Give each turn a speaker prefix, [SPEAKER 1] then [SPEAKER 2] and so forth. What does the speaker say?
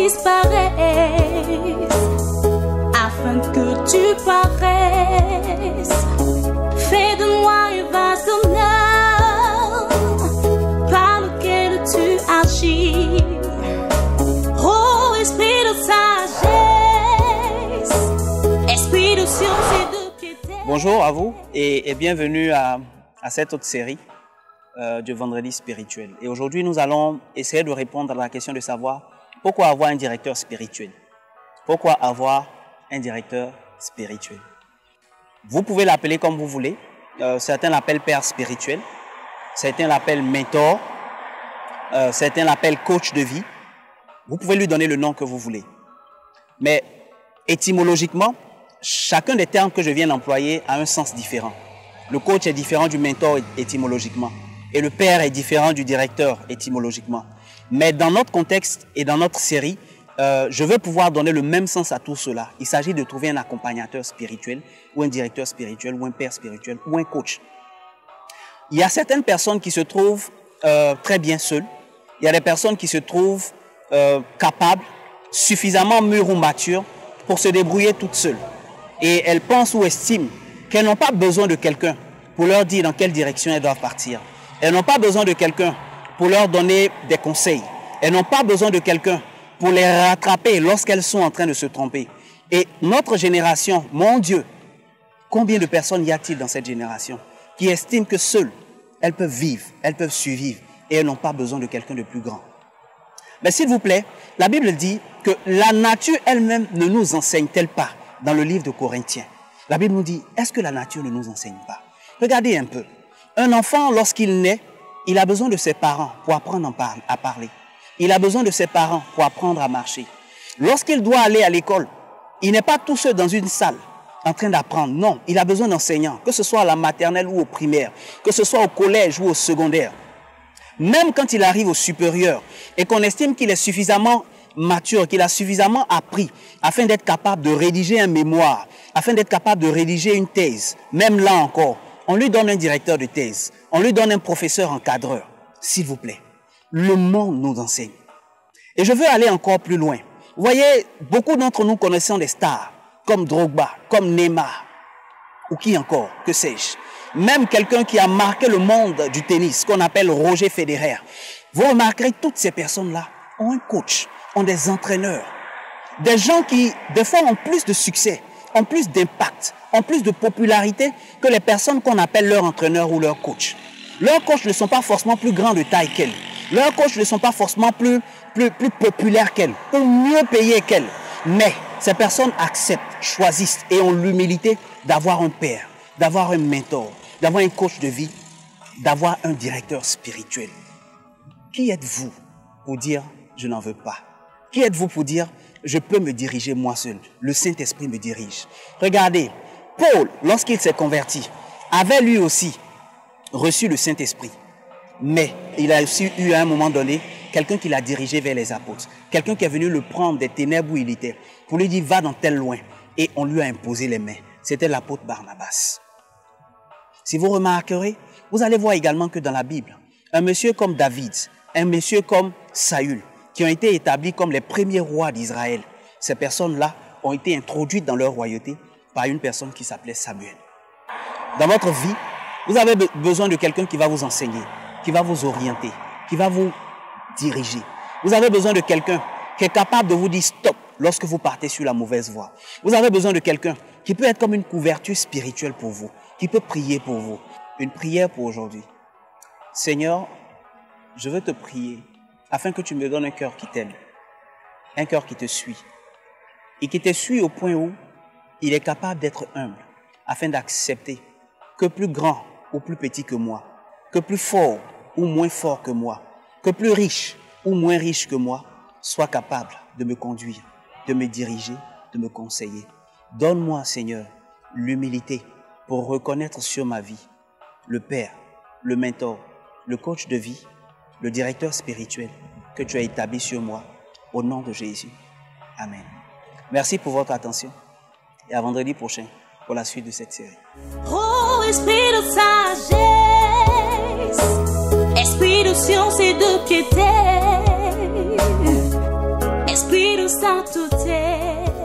[SPEAKER 1] disparaisse, afin que tu paraisses. Fais de moi un vase d'honneur par lequel tu agis. Oh, esprit de sagesse, esprit de science et de piété.
[SPEAKER 2] Bonjour à vous et bienvenue à cette autre série du Vendredi spirituel. Et aujourd'hui, nous allons essayer de répondre à la question de savoir pourquoi avoir un directeur spirituel. Pourquoi avoir un directeur spirituel? Vous pouvez l'appeler comme vous voulez. Certains l'appellent père spirituel, certains l'appellent mentor, certains l'appellent coach de vie. Vous pouvez lui donner le nom que vous voulez. Mais étymologiquement, chacun des termes que je viens d'employer a un sens différent. Le coach est différent du mentor étymologiquement. Et le père est différent du directeur étymologiquement. Mais dans notre contexte et dans notre série, je veux pouvoir donner le même sens à tout cela. Il s'agit de trouver un accompagnateur spirituel, ou un directeur spirituel, ou un père spirituel, ou un coach. Il y a certaines personnes qui se trouvent très bien seules. Il y a des personnes qui se trouvent capables, suffisamment mûres ou matures pour se débrouiller toutes seules. Et elles pensent ou estiment qu'elles n'ont pas besoin de quelqu'un pour leur dire dans quelle direction elles doivent partir. Elles n'ont pas besoin de quelqu'un pour leur donner des conseils. Elles n'ont pas besoin de quelqu'un pour les rattraper lorsqu'elles sont en train de se tromper. Et notre génération, mon Dieu, combien de personnes y a-t-il dans cette génération qui estiment que seules, elles peuvent vivre, elles peuvent survivre et elles n'ont pas besoin de quelqu'un de plus grand. Mais s'il vous plaît, la Bible dit que la nature elle-même ne nous enseigne-t-elle pas dans le livre de Corinthiens? La Bible nous dit, est-ce que la nature ne nous enseigne pas? Regardez un peu. Un enfant, lorsqu'il naît, il a besoin de ses parents pour apprendre à parler. Il a besoin de ses parents pour apprendre à marcher. Lorsqu'il doit aller à l'école, il n'est pas tout seul dans une salle en train d'apprendre. Non, il a besoin d'enseignants, que ce soit à la maternelle ou au primaire, que ce soit au collège ou au secondaire. Même quand il arrive au supérieur et qu'on estime qu'il est suffisamment mature, qu'il a suffisamment appris afin d'être capable de rédiger un mémoire, afin d'être capable de rédiger une thèse, même là encore, on lui donne un directeur de thèse, on lui donne un professeur encadreur, s'il vous plaît. Le monde nous enseigne. Et je veux aller encore plus loin. Vous voyez, beaucoup d'entre nous connaissons des stars, comme Drogba, comme Neymar, ou qui encore, que sais-je. Même quelqu'un qui a marqué le monde du tennis, qu'on appelle Roger Federer. Vous remarquerez, toutes ces personnes-là ont un coach, ont des entraîneurs. Des gens qui, des fois, ont plus de succès, ont plus d'impact, ont plus de popularité que les personnes qu'on appelle leur entraîneur ou leur coach. Leurs coachs ne sont pas forcément plus grands de taille qu'elles. Leurs coachs ne sont pas forcément plus populaires qu'elles, ou mieux payés qu'elles. Mais ces personnes acceptent, choisissent et ont l'humilité d'avoir un père, d'avoir un mentor, d'avoir un coach de vie, d'avoir un directeur spirituel. Qui êtes-vous pour dire « je n'en veux pas » ? Qui êtes-vous pour dire « je peux me diriger moi seul, le Saint-Esprit me dirige ». Regardez, Paul, lorsqu'il s'est converti, avait lui aussi reçu le Saint-Esprit. Mais il a aussi eu à un moment donné quelqu'un qui l'a dirigé vers les apôtres. Quelqu'un qui est venu le prendre des ténèbres où il était pour lui dire « va dans tel loin ». Et on lui a imposé les mains. C'était l'apôtre Barnabas. Si vous remarquerez, vous allez voir également que dans la Bible, un monsieur comme David, un monsieur comme Saül, qui ont été établis comme les premiers rois d'Israël, ces personnes-là ont été introduites dans leur royauté par une personne qui s'appelait Samuel. Dans votre vie, vous avez besoin de quelqu'un qui va vous enseigner, qui va vous orienter, qui va vous diriger. Vous avez besoin de quelqu'un qui est capable de vous dire stop lorsque vous partez sur la mauvaise voie. Vous avez besoin de quelqu'un qui peut être comme une couverture spirituelle pour vous, qui peut prier pour vous. Une prière pour aujourd'hui. Seigneur, je veux te prier afin que tu me donnes un cœur qui t'aime, un cœur qui te suit, et qui te suit au point où il est capable d'être humble, afin d'accepter que plus grand ou plus petit que moi, que plus fort ou moins fort que moi, que plus riche ou moins riche que moi, soit capable de me conduire, de me diriger, de me conseiller. Donne-moi, Seigneur, l'humilité pour reconnaître sur ma vie le Père, le mentor, le coach de vie, le directeur spirituel que tu as établi sur moi, au nom de Jésus. Amen. Merci pour votre attention et à vendredi prochain pour la suite de cette série.
[SPEAKER 1] Oh, esprit de sagesse, esprit de science et de piété, esprit de tout est